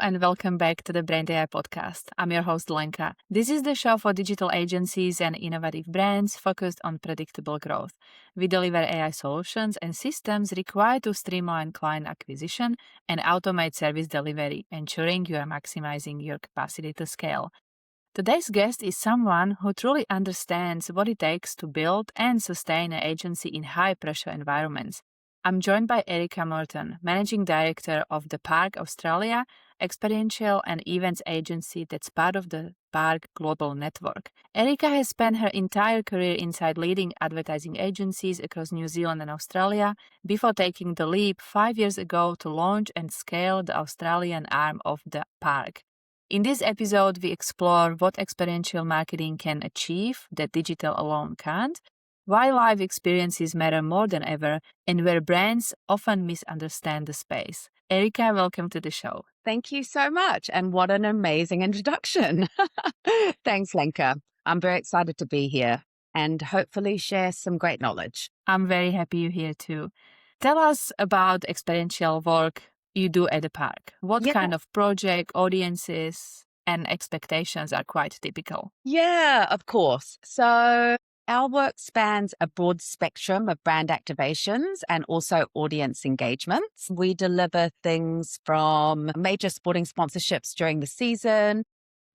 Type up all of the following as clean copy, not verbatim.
and welcome back to the BraindAI Podcast. I'm your host, Lenka. This is the show for digital agencies and innovative brands focused on predictable growth. We deliver AI solutions and systems required to streamline client acquisition and automate service delivery, ensuring you are maximizing your capacity to scale. Today's guest is someone who truly understands what it takes to build and sustain an agency in high-pressure environments. I'm joined by Erika Morton, Managing Director of the Park Australia, experiential and events agency that's part of the Park Global Network. Erika has spent her entire career inside leading advertising agencies across New Zealand and Australia before taking the leap 5 years ago to launch and scale the Australian arm of the Park. In this episode, we explore what experiential marketing can achieve that digital alone can't, why live experiences matter more than ever, and where brands often misunderstand the space. Erika, welcome to the show. Thank you so much. And what an amazing introduction. Thanks, Lenka. I'm very excited to be here and hopefully share some great knowledge. I'm very happy you're here too. Tell us about experiential work you do at the park. What kind of project, audiences, and expectations are quite typical? Yeah, of course. So our work spans a broad spectrum of brand activations and also audience engagements. We deliver things from major sporting sponsorships during the season.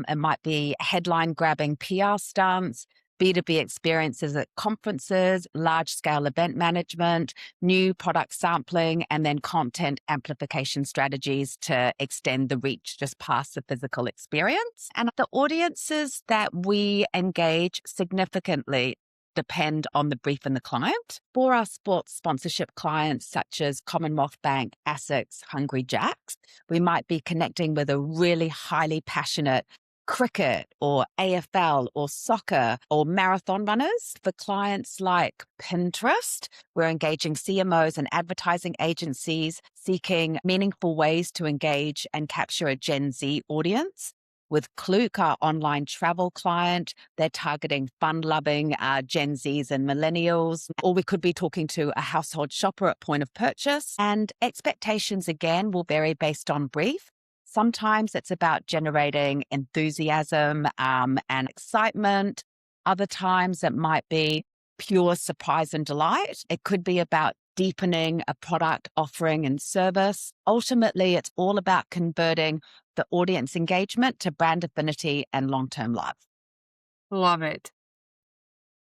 It might be headline-grabbing PR stunts, B2B experiences at conferences, large-scale event management, new product sampling, and then content amplification strategies to extend the reach just past the physical experience. And the audiences that we engage significantly depend on the brief and the client. For our sports sponsorship clients such as Commonwealth Bank, ASICS, Hungry Jacks, we might be connecting with a really highly passionate cricket or AFL or soccer or marathon runners. For clients like Pinterest, we're engaging CMOs and advertising agencies seeking meaningful ways to engage and capture a Gen Z audience. With Klook, our online travel client, they're targeting fun-loving Gen Zs and millennials. Or we could be talking to a household shopper at point of purchase. And expectations, again, will vary based on brief. Sometimes it's about generating enthusiasm and excitement. Other times it might be pure surprise and delight. It could be about deepening a product offering and service. Ultimately, it's all about converting the audience engagement to brand affinity and long-term love. Love it.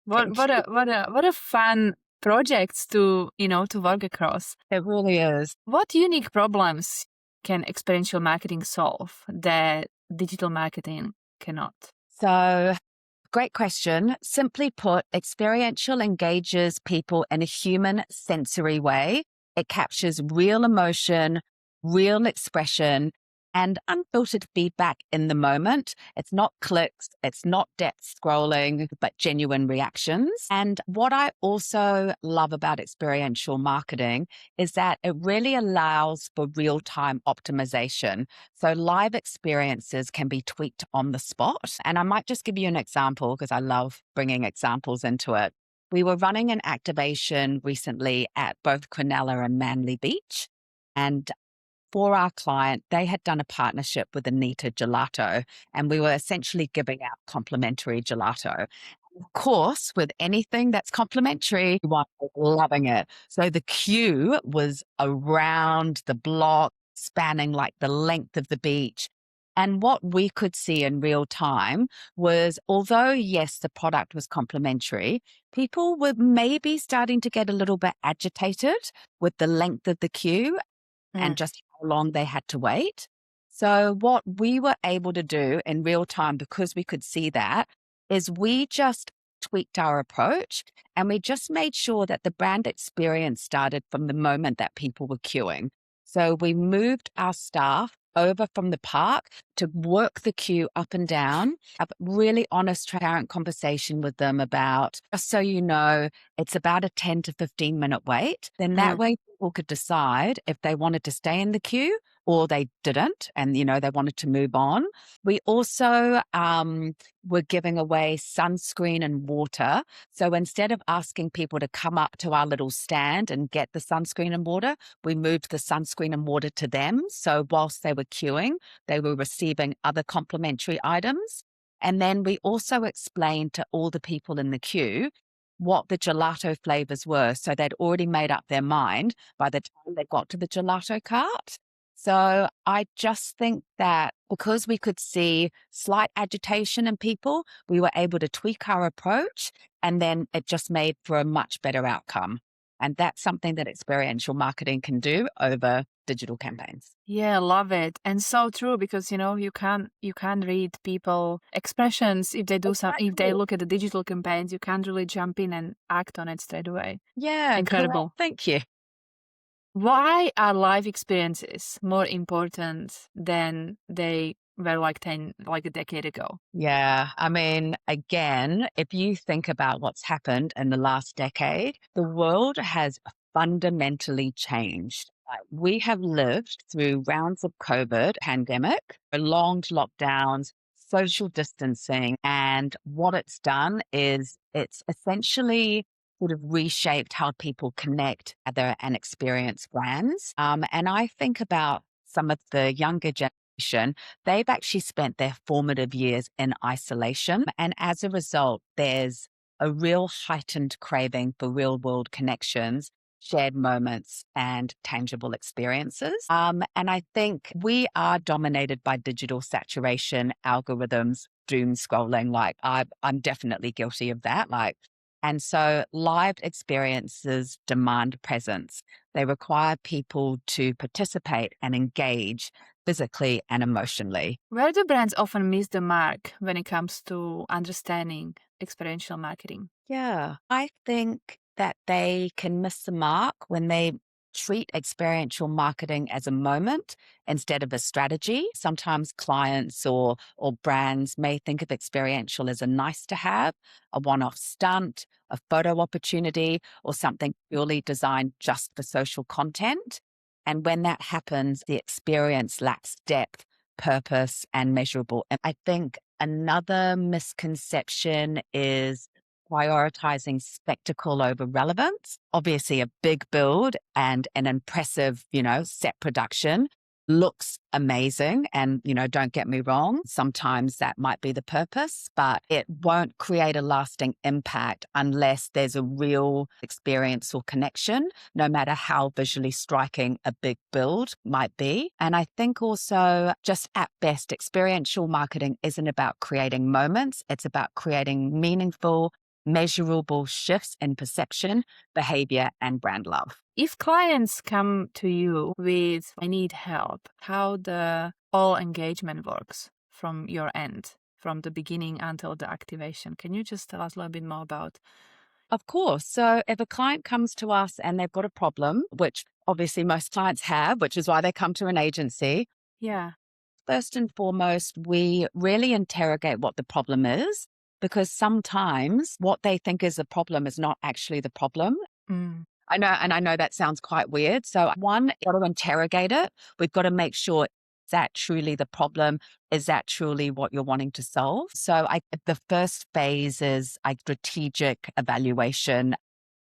What a fun projects to work across. It really is. What unique problems can experiential marketing solve that digital marketing cannot? So, great question. Simply put, experiential engages people in a human sensory way. It captures real emotion, real expression, and unfiltered feedback in the moment. It's not clicks, it's not depth scrolling, but genuine reactions. And what I also love about experiential marketing is that it really allows for real-time optimization. So live experiences can be tweaked on the spot. And I might just give you an example because I love bringing examples into it. We were running an activation recently at both Cronulla and Manly Beach. And for our client, they had done a partnership with Anita Gelato, and we were essentially giving out complimentary gelato. Of course, with anything that's complimentary, one was loving it. So the queue was around the block, spanning like the length of the beach. And what we could see in real time was, although, yes, the product was complimentary, people were maybe starting to get a little bit agitated with the length of the queue and just how long they had to wait. So what we were able to do in real time, because we could see that, is we just tweaked our approach and we just made sure that the brand experience started from the moment that people were queuing. So we moved our staff over from the park to work the queue up and down, a really honest, transparent conversation with them about, just so you know, it's about a 10 to 15 minute wait. Then that way people could decide if they wanted to stay in the queue or they didn't and, they wanted to move on. We also were giving away sunscreen and water. So instead of asking people to come up to our little stand and get the sunscreen and water, we moved the sunscreen and water to them. So whilst they were queuing, they were receiving other complimentary items. And then we also explained to all the people in the queue what the gelato flavors were. So they'd already made up their mind by the time they got to the gelato cart. So I just think that because we could see slight agitation in people, we were able to tweak our approach, and then it just made for a much better outcome. And that's something that experiential marketing can do over digital campaigns. Yeah, love it. And so true, because you can't read people expressions if they do if they look at the digital campaigns. You can't really jump in and act on it straight away. Yeah, incredible. Correct. Thank you. Why are live experiences more important than they were like a decade ago? Yeah. I mean, again, if you think about what's happened in the last decade, the world has fundamentally changed. We have lived through rounds of COVID pandemic, prolonged lockdowns, social distancing, and what it's done is it's essentially sort of reshaped how people connect other and experience brands. And I think about some of the younger generation, they've actually spent their formative years in isolation. And as a result, there's a real heightened craving for real world connections, shared moments, and tangible experiences. And I think we are dominated by digital saturation, algorithms, doom scrolling. Like I'm definitely guilty of that. And so lived experiences demand presence. They require people to participate and engage physically and emotionally. Where do brands often miss the mark when it comes to understanding experiential marketing? Yeah, I think that they can miss the mark when they treat experiential marketing as a moment instead of a strategy. Sometimes clients or brands may think of experiential as a nice to have, a one-off stunt, a photo opportunity, or something purely designed just for social content. And when that happens, the experience lacks depth, purpose, and measurable. And I think another misconception is prioritizing spectacle over relevance. Obviously, a big build and an impressive, set production looks amazing. And, don't get me wrong, sometimes that might be the purpose, but it won't create a lasting impact unless there's a real experience or connection, no matter how visually striking a big build might be. And I think also, just at best, experiential marketing isn't about creating moments. It's about creating meaningful, measurable shifts in perception, behavior, and brand love. If clients come to you with, I need help, how the whole engagement works from your end, from the beginning until the activation. Can you just tell us a little bit more about? Of course. So if a client comes to us and they've got a problem, which obviously most clients have, which is why they come to an agency. Yeah. First and foremost, we really interrogate what the problem is, because sometimes what they think is the problem is not actually the problem. I know that sounds quite weird. So one, got to interrogate it. We've got to make sure, is that truly the problem? Is that truly what you're wanting to solve? So the first phase is strategic evaluation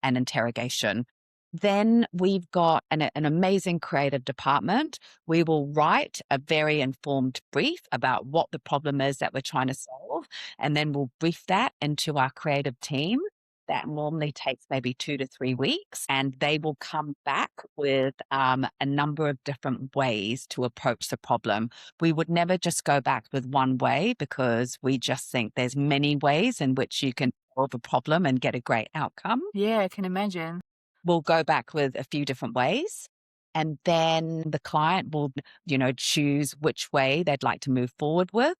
and interrogation. Then we've got an amazing creative department. We will write a very informed brief about what the problem is that we're trying to solve. And then we'll brief that into our creative team. That normally takes maybe 2 to 3 weeks, and they will come back with a number of different ways to approach the problem. We would never just go back with one way, because we just think there's many ways in which you can solve a problem and get a great outcome. Yeah, I can imagine. We'll go back with a few different ways, and then the client will, choose which way they'd like to move forward with.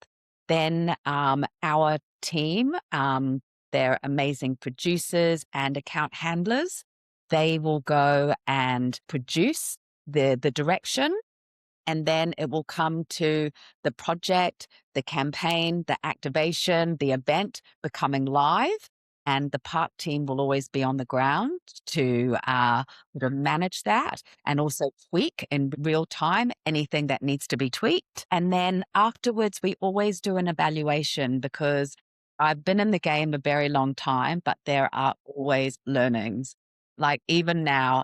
Then our team, they're amazing producers and account handlers. They will go and produce the direction, and then it will come to the project, the campaign, the activation, the event becoming live. And the park team will always be on the ground to sort of manage that and also tweak in real time anything that needs to be tweaked. And then afterwards, we always do an evaluation because I've been in the game a very long time, but there are always learnings. Like even now,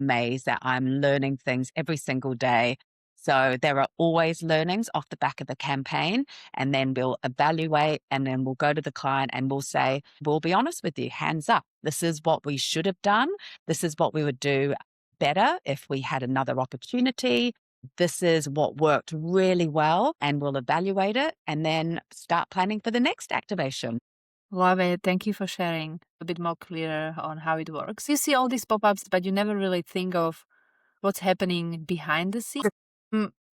amazed that I'm learning things every single day. So there are always learnings off the back of the campaign, and then we'll evaluate, and then we'll go to the client and we'll say, we'll be honest with you, hands up. This is what we should have done. This is what we would do better if we had another opportunity. This is what worked really well, and we'll evaluate it and then start planning for the next activation. Love it. Thank you for sharing a bit more clear on how it works. You see all these pop-ups, but you never really think of what's happening behind the scenes.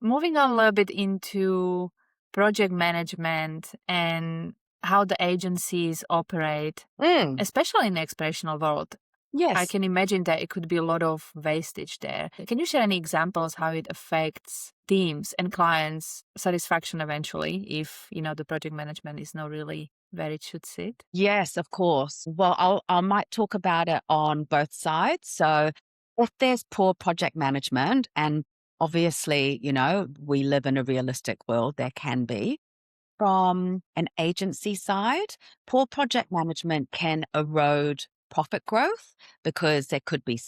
Moving on a little bit into project management and how the agencies operate, especially in the experiential world. Yes. I can imagine that it could be a lot of wastage there. Can you share any examples how it affects teams and clients' satisfaction eventually if, the project management is not really where it should sit? Yes, of course. Well, I might talk about it on both sides. So if there's poor project management, and obviously, we live in a realistic world, there can be. From an agency side, poor project management can erode profit growth because there could be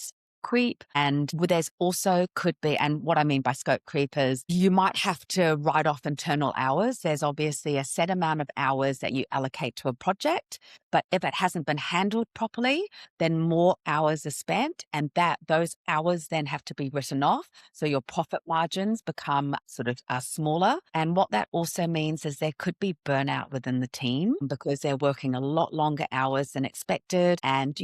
creep, and there's also could be, and what I mean by scope creep is you might have to write off internal hours. There's obviously a set amount of hours that you allocate to a project, but if it hasn't been handled properly, then more hours are spent, and those hours then have to be written off. So your profit margins become sort of smaller. And what that also means is there could be burnout within the team because they're working a lot longer hours than expected. And,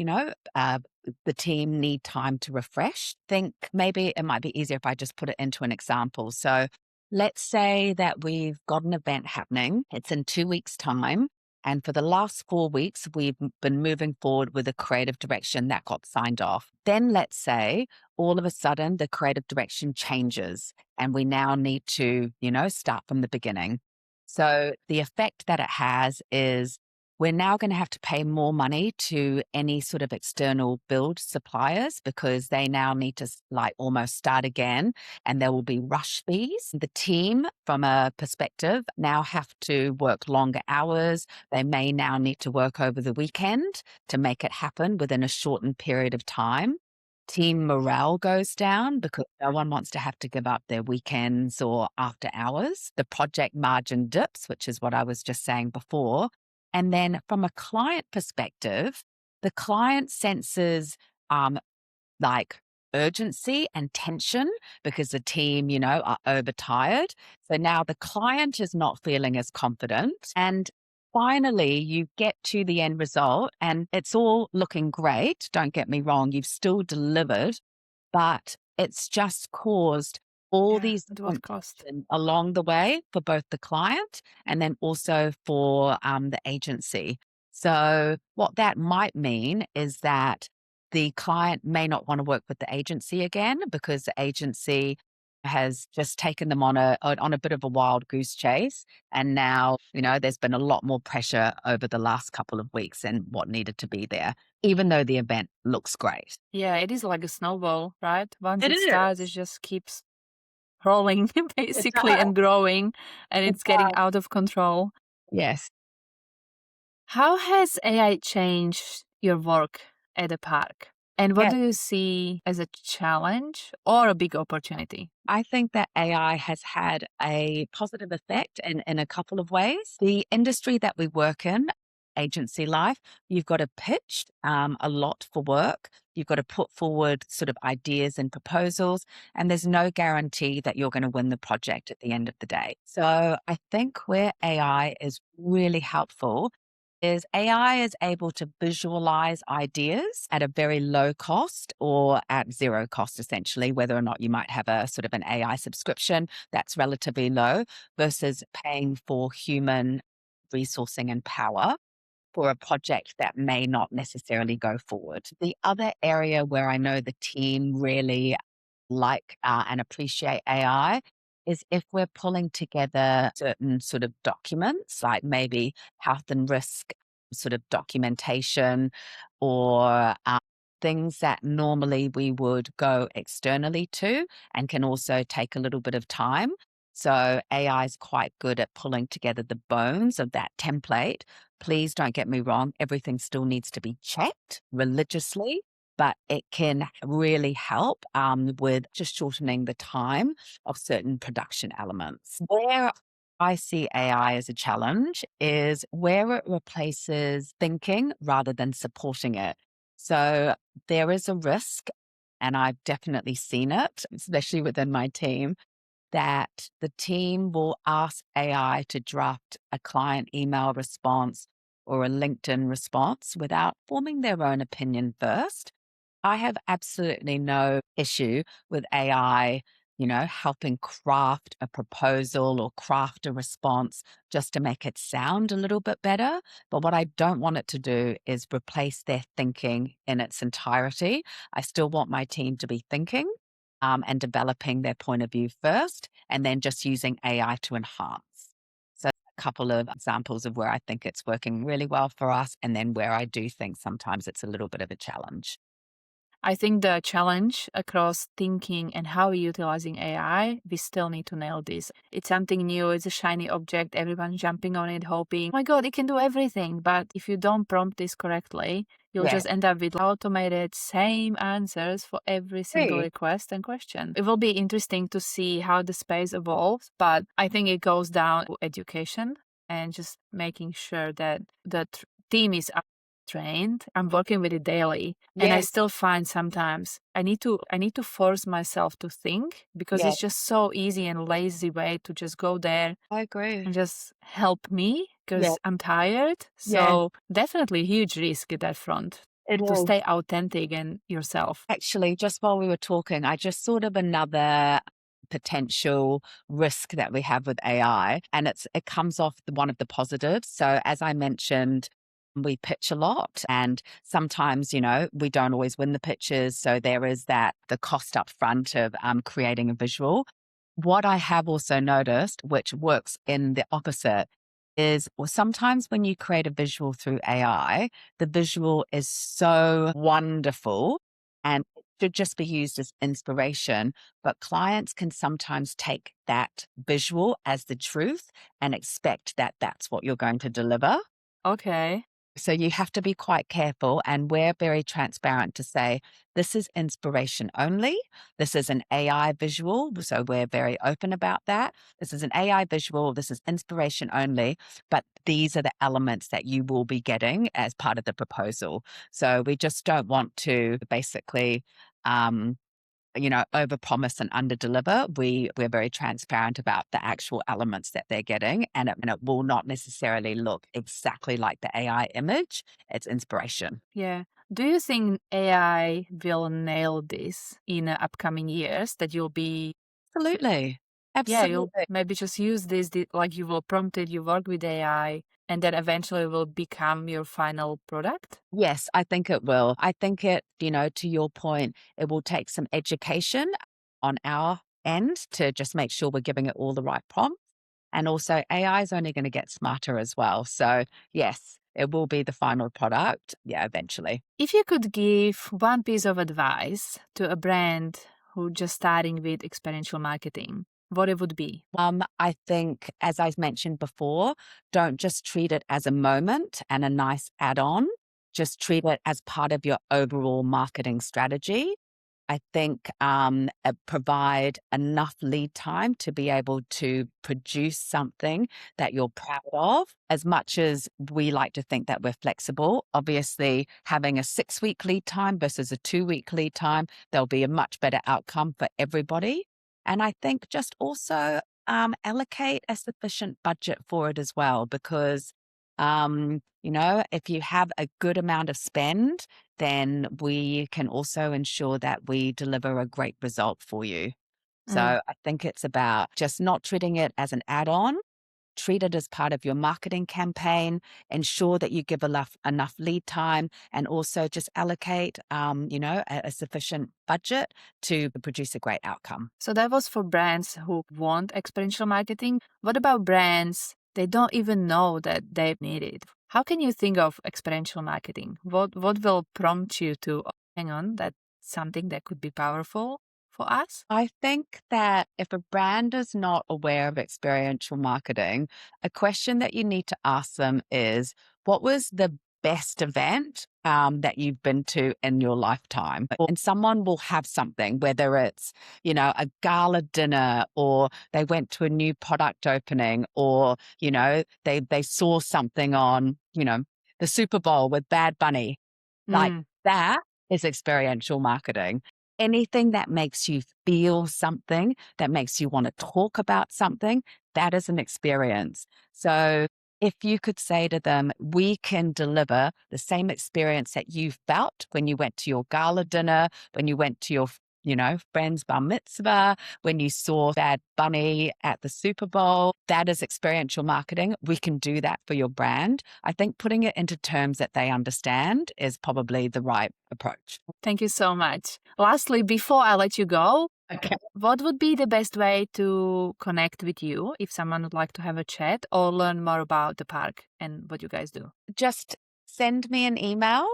the team need time to refresh. Think maybe it might be easier if I just put it into an example. So let's say that we've got an event happening. It's in 2 weeks' time. And for the last 4 weeks, we've been moving forward with a creative direction that got signed off. Then let's say all of a sudden the creative direction changes and we now need to, start from the beginning. So the effect that it has is we're now going to have to pay more money to any sort of external build suppliers because they now need to almost start again, and there will be rush fees. The team, from a perspective, now have to work longer hours. They may now need to work over the weekend to make it happen within a shortened period of time. Team morale goes down because no one wants to have to give up their weekends or after hours. The project margin dips, which is what I was just saying before. And then from a client perspective, the client senses urgency and tension because the team, are overtired. So now the client is not feeling as confident. And finally, you get to the end result and it's all looking great. Don't get me wrong, you've still delivered, but it's just caused all these at what cost along the way for both the client and then also for the agency. So what that might mean is that the client may not want to work with the agency again because the agency has just taken them on a bit of a wild goose chase. And now, there's been a lot more pressure over the last couple of weeks than what needed to be there, even though the event looks great. Yeah, it is like a snowball, right? Once it starts, it just keeps rolling basically and growing, and it's getting out of control. Yes. How has AI changed your work at the park? And what do you see as a challenge or a big opportunity? I think that AI has had a positive effect in a couple of ways. The industry that we work in, agency life, you've got to pitch a lot for work. You've got to put forward sort of ideas and proposals, and there's no guarantee that you're going to win the project at the end of the day. So I think where AI is really helpful is AI is able to visualize ideas at a very low cost or at zero cost, essentially, whether or not you might have a sort of an AI subscription that's relatively low versus paying for human resourcing and power for a project that may not necessarily go forward. The other area where I know the team really and appreciate AI is if we're pulling together certain sort of documents, like maybe health and risk sort of documentation or things that normally we would go externally to and can also take a little bit of time. So AI is quite good at pulling together the bones of that template. Please don't get me wrong, everything still needs to be checked religiously, but it can really help with just shortening the time of certain production elements. Where I see AI as a challenge is where it replaces thinking rather than supporting it. So there is a risk, and I've definitely seen it, especially within my team, that the team will ask AI to draft a client email response or a LinkedIn response without forming their own opinion first. I have absolutely no issue with AI, helping craft a proposal or craft a response just to make it sound a little bit better. But what I don't want it to do is replace their thinking in its entirety. I still want my team to be thinking and developing their point of view first, and then just using AI to enhance. So, a couple of examples of where I think it's working really well for us, and then where I do think sometimes it's a little bit of a challenge. I think the challenge across thinking and how we're utilizing AI, we still need to nail this. It's something new, it's a shiny object, everyone's jumping on it, hoping, oh my God, it can do everything. But if you don't prompt this correctly, you'll Yeah. just end up with automated same answers for every single Hey. request and question. It will be interesting to see how the space evolves, but I think it goes down to education and just making sure that the team is trained. I'm working with it daily, and I Yes. still find sometimes I need to force myself to think, because Yeah, it's just so easy and lazy way to just go there I agree. and just help me Yeah, because I'm tired. yeah, So definitely huge risk at that front it to is. stay authentic and yourself. Actually, just while we were talking, I just thought of another potential risk that we have with AI, and it comes off one of the positives. So as I mentioned, we pitch a lot, and sometimes, we don't always win the pitches. So there is the cost up front of creating a visual. What I have also noticed, which works in the opposite, is sometimes when you create a visual through AI, the visual is so wonderful and it should just be used as inspiration. But clients can sometimes take that visual as the truth and expect that that's what you're going to deliver. Okay. So you have to be quite careful, and we're very transparent to say this is inspiration only. This is an AI visual, so we're very open about that. This is an AI visual, this is inspiration only, but these are the elements that you will be getting as part of the proposal. So we just don't want to basically um, overpromise and underdeliver. We're very transparent about the actual elements that they're getting, and it will not necessarily look exactly like the AI image. It's inspiration. Yeah. Do you think AI will nail this in the upcoming years, that you'll be Absolutely. yeah, you'll Absolutely. maybe just use this, like you will prompt it, you work with AI, and then eventually will become your final product? Yes, I think it will. I think to your point, it will take some education on our end to just make sure we're giving it all the right prompts. And also, AI is only going to get smarter as well. So, yes, it will be the final product. Yeah, eventually. If you could give one piece of advice to a brand who just starting with experiential marketing, what it would be? I think, as I mentioned before, don't just treat it as a moment and a nice add on. Just treat it as part of your overall marketing strategy. I think provide enough lead time to be able to produce something that you're proud of. As much as we like to think that we're flexible, obviously having a 6-week lead time versus a 2-week lead time, there'll be a much better outcome for everybody. And I think just also allocate a sufficient budget for it as well, because if you have a good amount of spend, then we can also ensure that we deliver a great result for you. So Mm. I think it's about just not treating it as an add-on, treat it as part of your marketing campaign, ensure that you give enough lead time, and also just allocate, a sufficient budget to produce a great outcome. So that was for brands who want experiential marketing. What about brands they don't even know that they need it? How can you think of experiential marketing? What will prompt you to hang on, that's something that could be powerful for us? I think that if a brand is not aware of experiential marketing, a question that you need to ask them is, what was the best event that you've been to in your lifetime? And someone will have something, whether it's, a gala dinner, or they went to a new product opening, or, they saw something on, the Super Bowl with Bad Bunny. Like that is experiential marketing. Anything that makes you feel something, that makes you want to talk about something, that is an experience. So if you could say to them, we can deliver the same experience that you felt when you went to your gala dinner, when you went to your friend's bar mitzvah, when you saw Bad Bunny at the Super Bowl, that is experiential marketing. We can do that for your brand. I think putting it into terms that they understand is probably the right approach. Thank you so much. Lastly, before I let you go, what would be the best way to connect with you if someone would like to have a chat or learn more about the park and what you guys do? Just send me an email.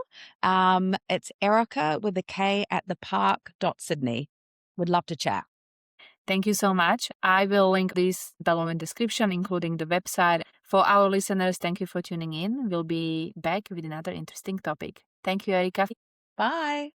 It's Erika with a K at thepark.sydney. Would love to chat. Thank you so much. I will link this below in description, including the website. For our listeners, thank you for tuning in. We'll be back with another interesting topic. Thank you, Erika. Bye.